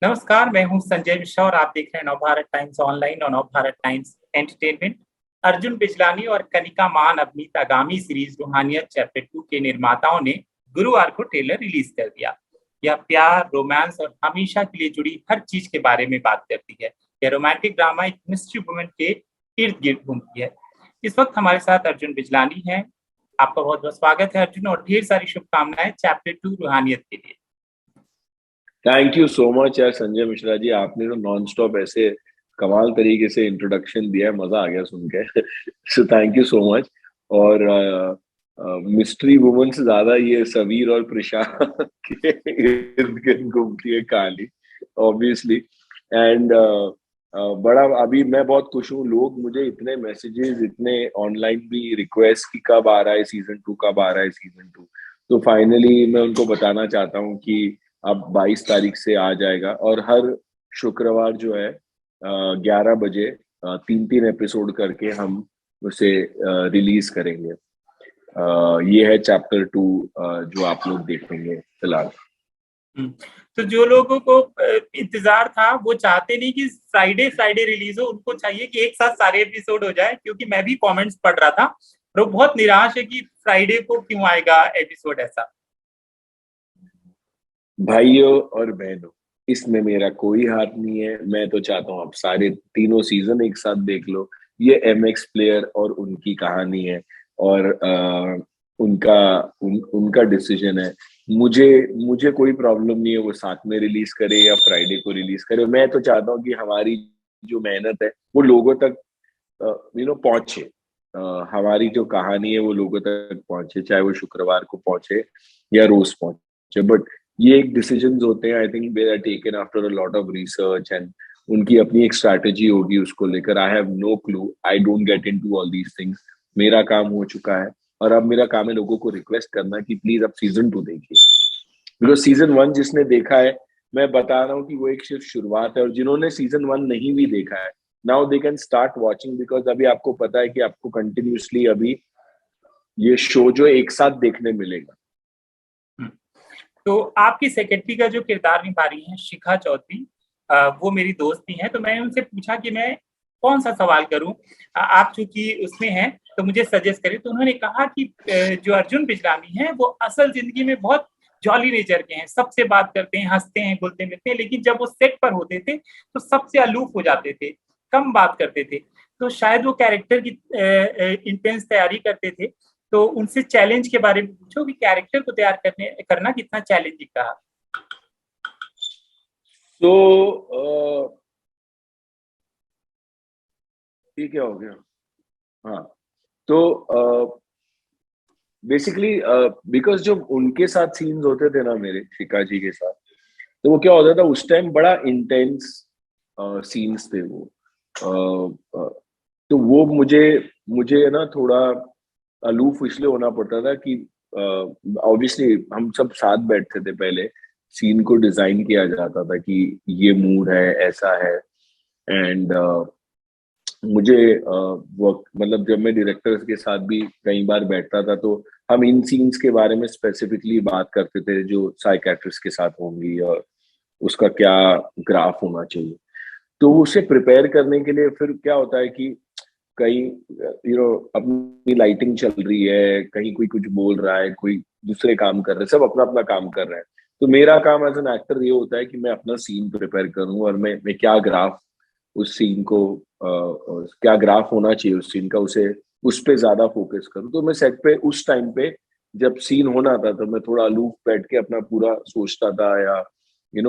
नमस्कार, मैं हूं संजय मिश्रा और आप देख रहे हैं नवभारत टाइम्स ऑनलाइन और नवभारत टाइम्स एंटरटेनमेंट। अर्जुन बिजलानी और कनिका मान अभिनीत आगामी सीरीज रूहानियत चैप्टर 2 के निर्माताओं ने गुरुवार को ट्रेलर रिलीज कर दिया। यह प्यार, रोमांस और हमेशा के लिए जुड़ी हर चीज के बारे में बात करती है। यह रोमांटिक ड्रामा एक मिस्ट्री वुमन के इर्द गिर्द घूमती है। इस वक्त हमारे साथ अर्जुन बिजलानी है। आपका बहुत बहुत स्वागत है अर्जुन, और ढेर सारी शुभकामनाएं चैप्टर 2 रूहानियत के लिए। थैंक यू सो मच यार संजय मिश्रा जी, आपने तो नॉन स्टॉप ऐसे कमाल तरीके से इंट्रोडक्शन दिया है, मजा आ गया सुन के। So thank you so much. और मिस्ट्री वुमन से ज्यादा ये सवीर और प्रिशा के इर्द गिर्द घूमती है कहानी, ऑब्वियसली। एंड बड़ा अभी मैं बहुत खुश हूँ। लोग मुझे इतने मैसेजेस, इतने ऑनलाइन भी रिक्वेस्ट कि कब आ रहा है सीजन 2, कब आ रहा है सीजन 2। तो फाइनली मैं उनको बताना चाहता हूँ कि अब 22 तारीख से आ जाएगा, और हर शुक्रवार जो है 11 बजे 3-3 एपिसोड करके हम उसे रिलीज करेंगे। ये है चैप्टर 2 जो आप लोग देखेंगे फिलहाल। तो जो लोगों को इंतजार था वो चाहते नहीं कि फ्राइडे फ्राइडे रिलीज हो, उनको चाहिए कि एक साथ सारे एपिसोड हो जाए। क्योंकि मैं भी कमेंट्स पढ़ रहा था और वो बहुत निराश है कि फ्राइडे को क्यों आएगा एपिसोड ऐसा। भाइयों और बहनों, इसमें मेरा कोई हाथ नहीं है। मैं तो चाहता हूँ आप सारे तीनों सीजन एक साथ देख लो। ये MX प्लेयर और उनकी कहानी है, और उनका डिसीजन है। मुझे मुझे कोई प्रॉब्लम नहीं है वो साथ में रिलीज करे या फ्राइडे को रिलीज करे। मैं तो चाहता हूँ कि हमारी जो मेहनत है वो लोगों तक पहुंचे। हमारी जो कहानी है वो लोगों तक पहुंचे, चाहे वो शुक्रवार को पहुंचे या रोज पहुंचे। बट ये एक डिसीजंस होते हैं, I think they are taken after a lot of research, and उनकी अपनी एक स्ट्रैटेजी होगी उसको लेकर। I have no clue, I don't get into all these things. मेरा काम हो चुका है, और अब मेरा काम है लोगों को रिक्वेस्ट करना कि प्लीज अब सीजन 2 देखिए। बिकॉज सीजन 1 जिसने देखा है, मैं बता रहा हूँ कि वो एक सिर्फ शुरुआत है। और जिन्होंने सीजन 1 नहीं भी देखा है, now they can start watching, because अभी आपको पता है कि आपको कंटिन्यूसली अभी ये शो जो एक साथ देखने मिलेगा। तो आपकी सेक्रेटरी का जो किरदार निभा रही है शिखा चौधरी, वो मेरी दोस्त भी हैं। तो मैंने उनसे पूछा कि मैं कौन सा सवाल करूं, आप चूंकि उसमें हैं तो मुझे सजेस्ट करें। तो उन्होंने कहा कि जो अर्जुन बिजलानी है वो असल जिंदगी में बहुत जॉली नेचर के हैं, सबसे बात करते हैं, हंसते हैं, घुलते मिलते हैं। लेकिन जब वो सेट पर होते थे तो सबसे अलूफ हो जाते थे, कम बात करते थे। तो शायद वो कैरेक्टर की इंटेंस तैयारी करते थे। तो उनसे चैलेंज के बारे में पूछो कि कैरेक्टर को तैयार करना कितना चैलेंजिंग रहा। तो ये क्या हो गया? हाँ, तो बेसिकली बिकॉज जो उनके साथ सीन्स होते थे ना मेरे शिखा जी के साथ, तो वो क्या होता था उस टाइम, बड़ा इंटेंस सीन्स थे वो। तो वो मुझे मुझे ना थोड़ा अलूफ इसलिए होना पड़ता था कि ऑब्वियसली हम सब साथ बैठते थे पहले। सीन को डिजाइन किया जाता था कि ये मूड है, ऐसा है। एंड मुझे वर्क मतलब जब मैं डायरेक्टर्स के साथ भी कई बार बैठता था, तो हम इन सीन्स के बारे में स्पेसिफिकली बात करते थे जो साइकेट्रिस्ट के साथ होंगी, और उसका क्या ग्राफ होना चाहिए। तो उसे प्रिपेयर करने के लिए फिर क्या होता है कि कहीं अपनी लाइटिंग चल रही है, कहीं कोई कुछ बोल रहा है, कोई दूसरे काम कर रहे हैं, सब अपना अपना काम कर रहे हैं। तो मेरा काम एज एन एक्टर ये होता है कि मैं अपना सीन प्रिपेयर करूं, और मैं क्या ग्राफ उस सीन को क्या ग्राफ होना चाहिए उस सीन का, उसे उस पे ज्यादा फोकस करूं। तो मैं सेट पे उस टाइम पे जब सीन होना था तो मैं थोड़ा अलूफ बैठ के अपना पूरा सोचता था, या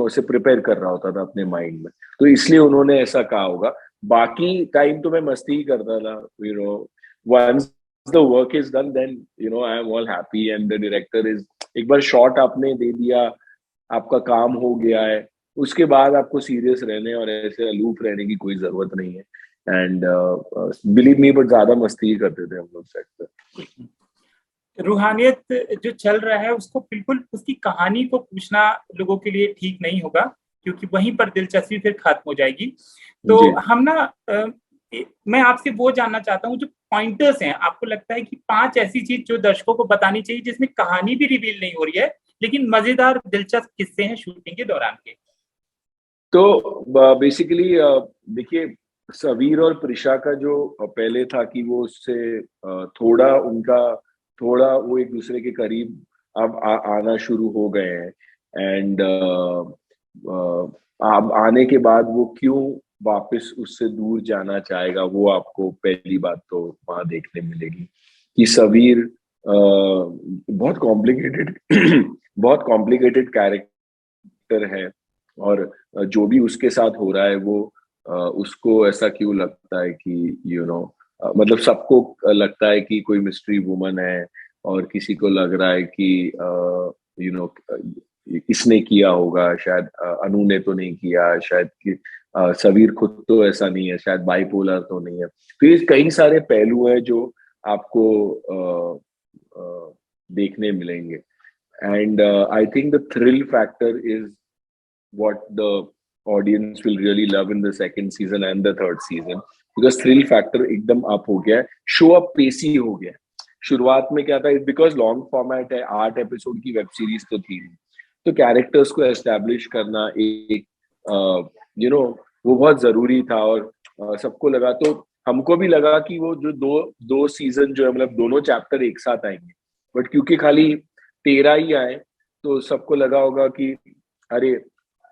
उसे प्रिपेयर कर रहा होता था अपने माइंड में। तो इसलिए उन्होंने ऐसा कहा होगा। बाकी टाइम तो मैं मस्ती ही करता था। Once the work is done, then I am all happy, and the director is, एक बार शॉट आपने दे दिया, आपका काम हो गया है, उसके बाद आपको सीरियस रहने और ऐसे अलूफ रहने की कोई जरूरत नहीं है। एंड बिलीव मी, बट ज्यादा मस्ती ही करते थे हम लोग सेट पे। रूहानियत जो चल रहा है उसको बिल्कुल उसकी कहानी को पूछना लोगों के लिए ठीक नहीं होगा, क्योंकि वहीं पर दिलचस्पी फिर खत्म हो जाएगी। तो जी। हम ना मैं आपसे वो जानना चाहता हूँ, जो पॉइंटर्स हैं, आपको लगता है कि 5 ऐसी चीज जो दर्शकों को बतानी चाहिए जिसमें कहानी भी रिवील नहीं हो रही है लेकिन मजेदार दिलचस्प किस्से हैं शूटिंग के दौरान के। तो बेसिकली देखिए, सवीर और प्रिशा का जो पहले था कि वो उससे थोड़ा उनका थोड़ा वो एक दूसरे के करीब अब आना शुरू हो गए हैं। एंड अब आने के बाद वो क्यों वापस उससे दूर जाना चाहेगा, वो आपको पहली बात तो वहां देखने मिलेगी कि सवीर बहुत कॉम्प्लिकेटेड बहुत कॉम्प्लिकेटेड कैरेक्टर है। और जो भी उसके साथ हो रहा है वो उसको ऐसा क्यों लगता है कि मतलब सबको लगता है कि कोई मिस्ट्री वुमन है, और किसी को लग रहा है कि यू नो इसने किया होगा, शायद अनु ने तो नहीं किया, शायद कि सवीर खुद तो ऐसा नहीं है, शायद बाइपोलर तो नहीं है। तो ये कई सारे पहलू हैं जो आपको देखने मिलेंगे। And I think the thrill factor is what the audience will really love in the second season and the third season, because thrill factor एकदम अप हो गया है, शो अप पेसी हो गया है। शुरुआत में क्या था, बिकॉज लॉन्ग फॉर्मेट है, 8 एपिसोड की वेब सीरीज तो थी, तो कैरेक्टर्स को एस्टेब्लिश करना एक वो बहुत जरूरी था। और सबको लगा, तो हमको भी लगा कि वो जो दो दो सीजन जो है, मतलब दोनों चैप्टर एक साथ आएंगे, बट क्योंकि खाली 13 ही आए, तो सबको लगा होगा कि अरे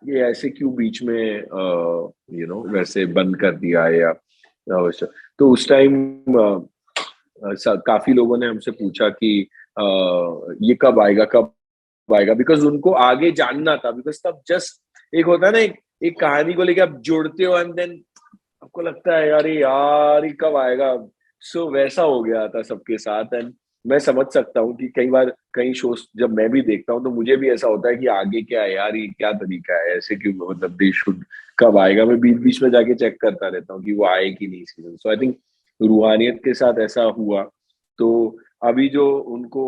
ये ऐसे क्यों बीच में वैसे बंद कर दिया है या तो उस टाइम काफी लोगों ने हमसे पूछा कि ये कब आएगा, कब आएगा, बिकॉज उनको आगे जानना था। बिकॉज तब जस्ट एक होता है ना, एक कहानी को लेके आप जुड़ते हो, एंड देन आपको लगता है यार ये कब आएगा। सो वैसा हो गया था सबके साथ। एंड मैं समझ सकता हूँ कि कई बार कई शोज जब मैं भी देखता हूँ तो मुझे भी ऐसा होता है कि आगे क्या है यार, ये क्या तरीका है, ऐसे क्यों, मतलब दे शुड कब आएगा। मैं बीच बीच में जाके चेक करता रहता हूँ कि वो आए कि नहीं सीजन। सो आई थिंक रूहानियत के साथ ऐसा हुआ। तो अभी जो उनको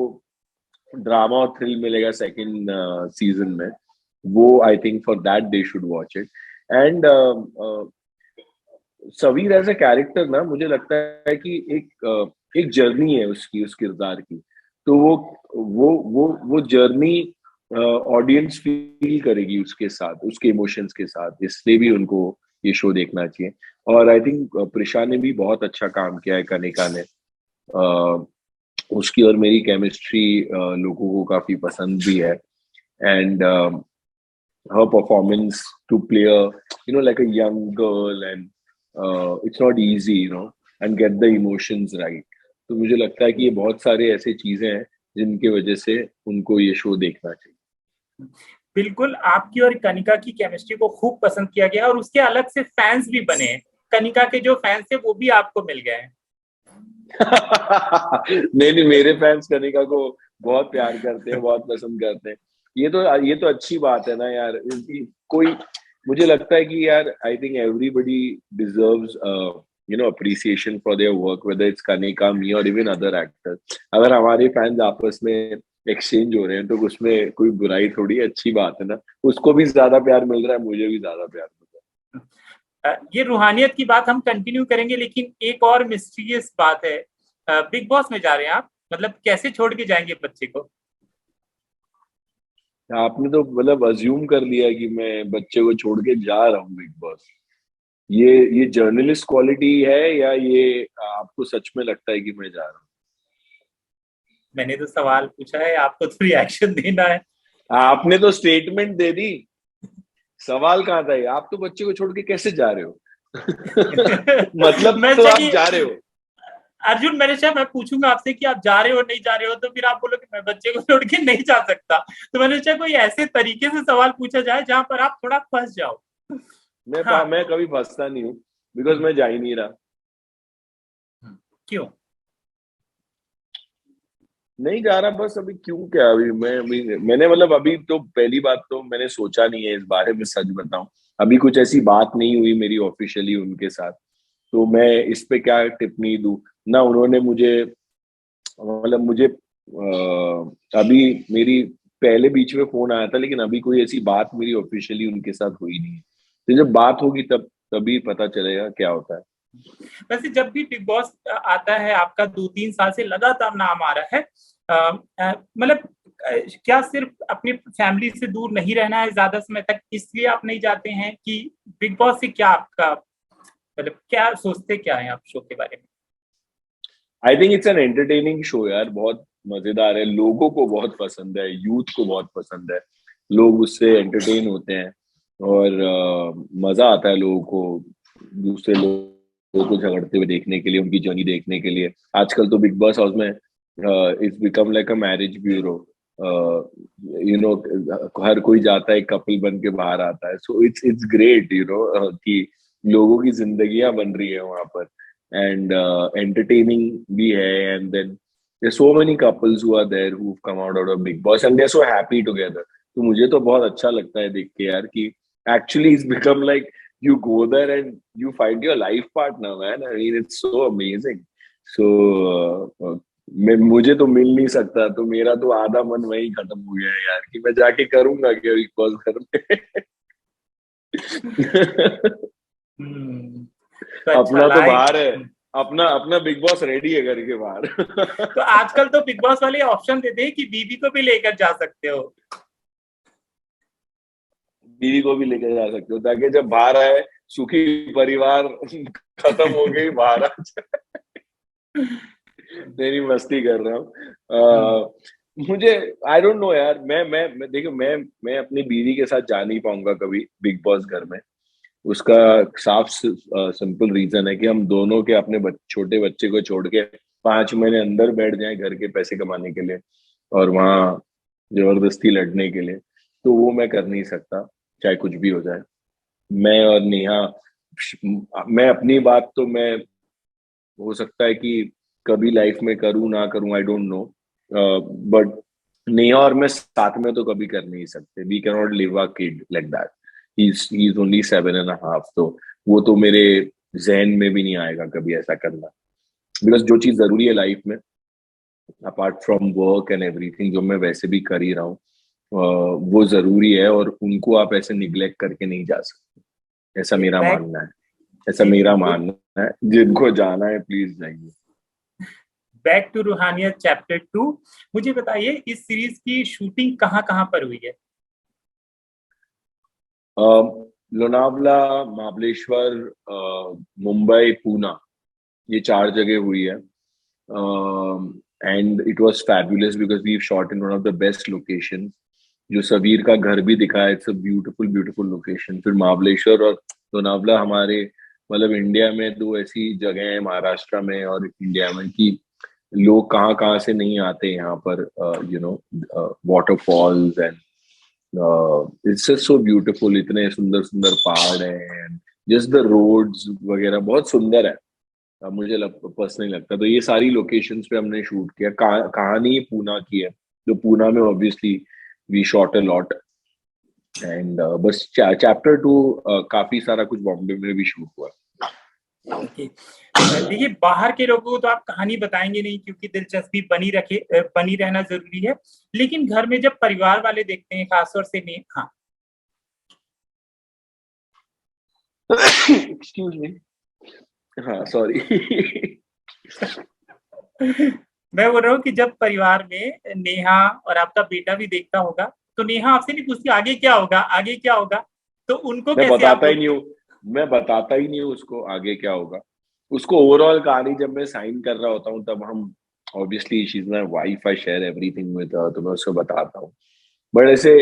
ड्रामा और थ्रिल मिलेगा सेकंड सीजन में, वो I think for that they should watch it. And Savir as a character ना, मुझे लगता है कि एक जर्नी है उसकी, उस किरदार की। तो वो जर्नी ऑडियंस फील करेगी उसके साथ, उसके इमोशंस के साथ, इसलिए भी उनको ये शो देखना चाहिए। और आई थिंक प्रिशा ने भी बहुत अच्छा काम किया है, कनिका ने। उसकी और मेरी केमिस्ट्री लोगों को काफी पसंद भी है। And her performance to play like a young girl, and it's not easy, and get the emotions right. तो मुझे लगता है कि ये बहुत सारे ऐसे चीजें हैं जिनकी वजह से उनको ये शो देखना चाहिए। बिल्कुल, आपकी और कनिका की केमिस्ट्री को खूब पसंद किया गया और उसके अलग से फैंस भी बने हैं। कनिका के जो फैंस थे वो भी आपको मिल गए हैं। नहीं, मेरे फैंस कनिका को बहुत प्यार करते हैं, बहुत पसंद करते हैं। ये तो अच्छी बात है ना यार। कोई, मुझे लगता है कि यार I think everybody deserves appreciation for their work, whether it's Kanika, me or even other actors. अगर हमारे फैंस आपस में एक्सचेंज हो रहे हैं तो उसमें कोई बुराई थोड़ी, अच्छी बात है ना। उसको भी ज्यादा प्यार मिल रहा है, मुझे भी ज्यादा प्यार मिल रहा है। ये रूहानियत की बात हम कंटिन्यू करेंगे, लेकिन एक और मिस्टीरियस बात है। बिग बॉस में जा रहे हैं आप, मतलब कैसे छोड़ के जाएंगे बच्चे को? आपने तो मतलब अज्यूम कर लिया है कि मैं बच्चे को छोड़ के जा रहा हूँ बिग बॉस। ये जर्नलिस्ट क्वालिटी है या ये आपको सच में लगता है कि मैं जा रहा हूँ? मैंने तो सवाल पूछा है, आपको तो रिएक्शन देना है। आपने तो स्टेटमेंट दे दी, सवाल कहाँ था? आप तो बच्चे को छोड़ के कैसे जा रहे हो? मतलब तो आप जा रहे हो। अर्जुन, मैं पूछूंगा आपसे कि आप जा रहे हो नहीं जा रहे हो, तो फिर आप बोलोगे मैं बच्चे को छोड़ के नहीं जा सकता। तो मैंने सोचा कोई ऐसे तरीके से सवाल पूछा जाए जहां पर आप थोड़ा फंस जाओ। मैं कभी फंसता नहीं हूँ, बिकॉज मैं जा ही नहीं रहा। क्यों नहीं जा रहा? बस अभी क्यों क्या, मैंने मतलब अभी तो पहली बात तो मैंने सोचा नहीं है इस बारे में, सच बताऊं। अभी कुछ ऐसी बात नहीं हुई मेरी ऑफिशियली उनके साथ, तो मैं इस पे क्या टिप्पणी दूं ना। उन्होंने मुझे, मतलब मुझे अभी मेरी पहले बीच में फोन आया था, लेकिन अभी कोई ऐसी बात मेरी ऑफिशियली उनके साथ हुई नहीं है। तो जब बात होगी तभी पता चलेगा क्या होता है। वैसे जब भी बिग बॉस आता है, आपका 2-3 साल से लगातार नाम आ रहा है, मतलब क्या सिर्फ अपनी फैमिली से दूर नहीं रहना है ज्यादा समय तक, इसलिए आप नहीं जाते हैं कि बिग बॉस से क्या आपका मतलब क्या सोचते क्या है आप शो के बारे में? I think it's an entertaining show यार, बहुत मजेदार है, लोगों को बहुत पसंद है, यूथ को बहुत पसंद है, लोग उससे एंटरटेन होते हैं और मजा आता है लोगों को दूसरे लोगों को झगड़ते हुए देखने के लिए, उनकी जर्नी देखने के लिए। आजकल तो बिग बॉस हाउस में it's become like a marriage bureau, you know, हर कोई जाता है, कपल बन के बाहर आता है, so it's great, you know, कि लोगों की जिंदगियां बन रही है वहां पर, एंड entertaining भी है, and then there's so many couples who are there who've come out of Big Boss and they're so happy together. तो मुझे तो बहुत अच्छा लगता है देख के यार कि actually it's become like you go there and you find your life partner, man. I mean it's so amazing. So मुझे तो मिल नहीं सकता, तो मेरा तो आधा मन वही खत्म हो गया है यार कि मैं जाके करूंगा क्या बिग बॉस घर में। हम्म, तो अच्छा अपना तो लाइक। बाहर है, अपना अपना बिग बॉस रेडी है घर के तो बाहर। आजकल तो बिग बॉस वाले ऑप्शन देते हैं कि बीबी को भी लेकर जा सकते हो। बीवी को भी लेके जा सकते हो ताकि जब बाहर आए सुखी परिवार खत्म हो गई, बाहर आ जाए। मेरी मस्ती कर रहा हम्म, हूँ। मुझे आई डोंट नो यार, मैं देखो, मैं अपनी बीवी के साथ जा नहीं पाऊंगा कभी बिग बॉस घर में। उसका साफ सिंपल रीजन है कि हम दोनों के अपने छोटे बच्चे को छोड़ के 5 महीने अंदर बैठ जाएं घर के पैसे कमाने के लिए और वहां जबरदस्ती लड़ने के लिए, तो वो मैं कर नहीं सकता, चाहे कुछ भी हो जाए। मैं और नेहा, मैं अपनी बात तो मैं, हो सकता है कि कभी लाइफ में करूं ना करूं, I don't know, but Neha और मैं साथ में तो कभी कर नहीं सकते। We can not live a kid like that. He is only 7.5, तो वो तो मेरे जहन में भी नहीं आएगा कभी ऐसा करना। बिकॉज जो चीज जरूरी है लाइफ में, apart from work and everything, जो मैं वैसे भी कर ही रहा हूँ, वो जरूरी है और उनको आप ऐसे निग्लेक्ट करके नहीं जा सकते। ऐसा मेरा बैक मानना है, ऐसा जी मेरा बिल्कुल। मानना है। जिनको जाना है प्लीज जाइए। बैक टू रूहानियत चैप्टर 2, मुझे बताइए इस सीरीज की शूटिंग कहाँ कहाँ पर हुई है? लोनावला, महाबलेश्वर, मुंबई, पूना, ये 4 जगह हुई है। And it was fabulous because we shot in one of the best location. जो सबीर का घर भी दिखा है, it's a beautiful beautiful location. फिर महाबलेश्वर और लोनावला हमारे, मतलब इंडिया में दो ऐसी जगह है, महाराष्ट्र में और इंडिया में, कि लोग कहाँ कहाँ से नहीं आते यहाँ पर, you know, waterfalls and it's just so beautiful. इतने सुंदर सुंदर पहाड़ हैं, जस्ट द रोड्स वगैरह बहुत सुंदर है। मुझे पर्सनली लगता है, तो ये सारी लोकेशंस पे हमने शूट किया। कहानी पूना की है, तो पूना में obviously we shot a lot, and बस चैप्टर 2 काफी सारा कुछ बॉम्बे में भी शूट हुआ। ओके। देखिए बाहर के लोगों को तो आप कहानी बताएंगे नहीं क्योंकि दिलचस्पी बनी रहना जरूरी है, लेकिन घर में जब परिवार वाले देखते हैं खासतौर से ने हाँ एक्सक्यूज मी, हाँ सॉरी। मैं बोल रहा हूँ कि जब परिवार में नेहा और आपका बेटा भी देखता होगा, तो नेहा आपसे नहीं पूछती आगे क्या होगा, आगे क्या होगा, तो उनको मैं कैसे आप बताता ही लोग? नहीं हूँ, मैं बताता ही नहीं हूँ उसको आगे क्या होगा। उसको ओवरऑल कहानी जब मैं साइन कर रहा होता हूँ तब हम, obviously she is my wife, I share everything with her, तो मैं उसको बताता हूँ। बट ऐसे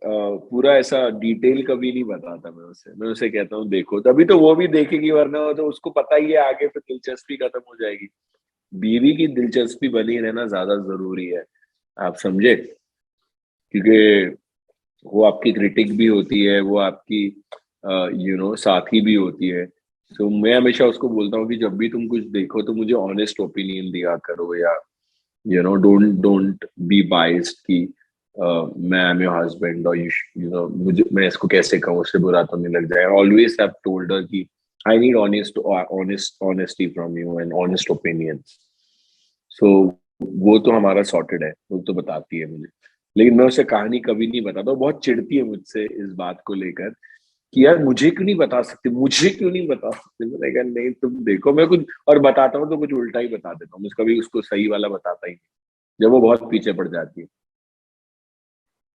पूरा ऐसा डिटेल कभी नहीं बताता मैं उसे कहता हूँ देखो, तभी तो वो भी देखेगी, वरना तो उसको पता ही है आगे, फिर दिलचस्पी खत्म हो जाएगी। बीवी की दिलचस्पी बनी रहना ज्यादा जरूरी है, आप समझे, क्योंकि वो आपकी क्रिटिक भी होती है, वो आपकी यू नो साथी भी होती है। तो मैं हमेशा उसको बोलता हूँ कि जब भी तुम कुछ देखो तो मुझे ऑनेस्ट ओपिनियन दिया करो, या you know don't don't be biased कि मैं आई एम योर हस्बैंड और यू नो मुझे, मैं इसको कैसे कहूँ, उससे बुरा तो नहीं लग जाए। ऑलवेज हैव टोल्ड हर कि I need honesty from you and honest opinions. So वो तो हमारा सॉर्टेड है, वो तो बताती है मुझे। लेकिन मैं उसे कहानी कभी नहीं बताता, वो बहुत चिढ़ती है मुझसे इस बात को लेकर कि यार मुझे क्यों नहीं बता सकते, मुझे क्यों नहीं बता सकते। मैंने कहा नहीं तुम देखो, मैं कुछ और बताता हूँ तो कुछ उल्टा ही बता देता हूँ, मैं कभी उसको सही वाला बताता ही नहीं जब वो बहुत पीछे पड़ जाती है।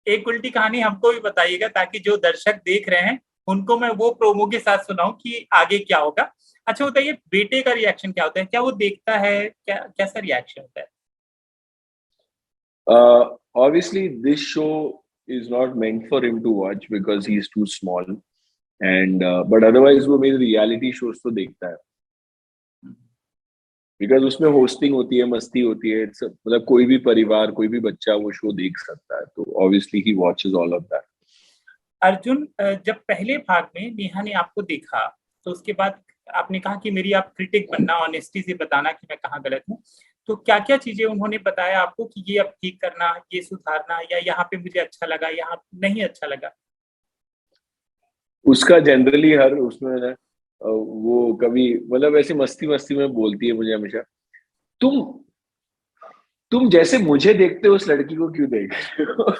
एक उल्टी कहानी हमको भी बताइएगा, ताकि जो दर्शक देख रहे हैं उनको मैं वो प्रोमो के साथ सुनाऊं कि आगे क्या होगा। अच्छा बताइए, बेटे का रिएक्शन क्या होता है, क्या वो देखता है, क्या कैसा रिएक्शन होता है? Obviously this show is not meant for him to watch because he is too small, and but otherwise वो मेरे रियलिटी शोज तो देखता है, बिकॉज उसमें होस्टिंग होती है, मस्ती होती है, मतलब कोई भी परिवार, कोई भी बच्चा वो शो देख सकता है, तो obviously he watches all of that. Arjun, जब पहले भाग में नेहा ने आपको देखा, तो उसके बाद आपने कहा कि मेरी आप क्रिटिक बनना, ऑनेस्टी से बताना कि मैं कहाँ गलत हूँ। तो क्या क्या चीजें उन्होंने बताया आपको कि ये अब ठीक करना, ये सुधारना, या यहाँ पे मुझे अच्छा लगा, यहाँ नहीं अच्छा लगा? उसका जनरली हर उसमें ना वो कभी मतलब ऐसे मस्ती मस्ती में बोलती है मुझे हमेशा, तुम तुम जैसे मुझे देखते हो उस लड़की को क्यों देख रहे हो?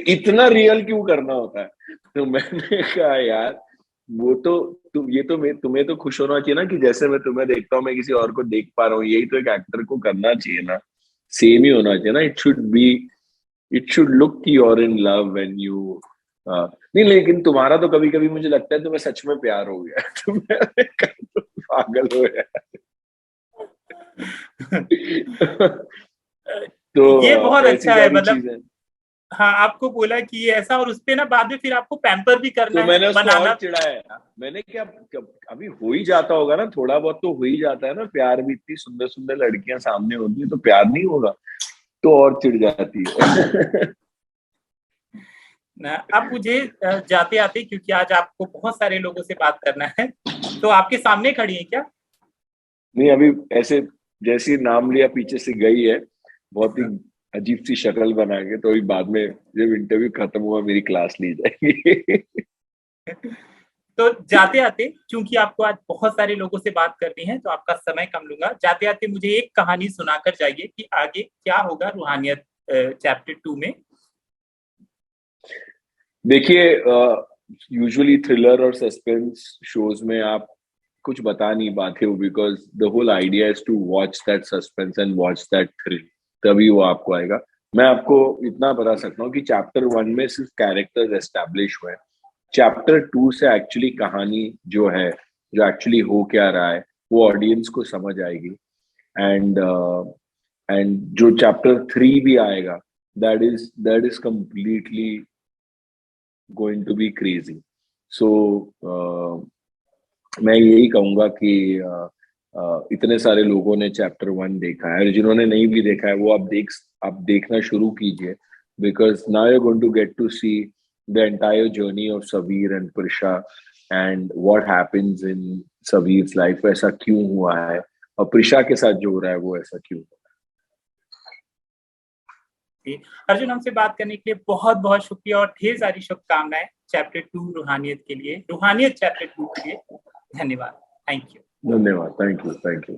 इतना रियल क्यों करना होता है? तो मैंने कहा यार वो तो तुम ये तो तुम्हें तो खुश होना चाहिए ना कि जैसे मैं तुम्हें देखता हूँ मैं किसी और को देख पा रहा हूँ, यही तो एक एक्टर को करना चाहिए ना, सेम ही होना चाहिए ना। इट शुड लुक की you're in love when you नहीं, लेकिन तुम्हारा तो कभी कभी मुझे लगता है तुम्हें सच में प्यार हो गया। तो मैंने कहा, तुम पागल हो यार। तो ये बहुत ऐसी अच्छा है, सारी मतलब चीजें। हाँ, आपको बोला कि ये ऐसा, और उसपे ना बाद में फिर आपको पैम्पर भी करना तो है, मैंने उसको और बनाना। चिढ़ाया, मैंने क्या अभी हो ही जाता होगा ना, थोड़ा बहुत तो हो ही जाता है ना प्यार भी, इतनी सुंदर सुंदर लड़कियां सामने होती है तो प्यार नहीं होगा? तो और चिढ़ जाती है। ना अब मुझे जाते आते, क्योंकि आज आपको बहुत सारे लोगों से बात करना है, तो आपके सामने खड़ी है क्या? नहीं अभी ऐसे जैसे नाम लिया पीछे से गई है, बहुत ही अजीब सी शक्ल बना के, तो अभी बाद में जब इंटरव्यू खत्म हुआ मेरी क्लास ली जाएगी। तो जाते आते, क्योंकि आपको आज बहुत सारे लोगों से बात करनी है तो आपका समय कम लूंगा, जाते आते मुझे एक कहानी सुनाकर जाइए कि आगे क्या होगा रूहानियत चैप्टर 2 में। देखिए यूजुअली थ्रिलर और सस्पेंस शोज में आप कुछ बता नहीं पाते हो, because the whole idea is to watch that suspense and watch that thrill, तभी वो आपको आएगा। मैं आपको इतना बता सकता हूँ कि चैप्टर 1 में सिर्फ कैरेक्टर्स एस्टैब्लिश हुए हैं, चैप्टर 2 से एक्चुअली कहानी जो है, जो एक्चुअली हो क्या रहा है, वो ऑडियंस को समझ आएगी। एंड एंड जो चैप्टर 3 भी आएगा, that is completely going to be crazy. So मैं यही कहूंगा कि इतने सारे लोगों ने चैप्टर 1 देखा है, और जिन्होंने नहीं भी देखा है वो आप देखना शुरू कीजिए, because now you going to get to see the entire journey of Sabir and Prisha, and what happens in Sabir's life, ऐसा क्यों हुआ है, और प्रिशा के साथ जो हो रहा है वो ऐसा क्यों हुआ। अर्जुन, हमसे बात करने के लिए बहुत बहुत शुक्रिया, और ढेर सारी शुभकामनाएं चैप्टर 2 रूहानियत के लिए, रूहानियत चैप्टर 2 के लिए। धन्यवाद। Thank you. धन्यवाद। Thank you.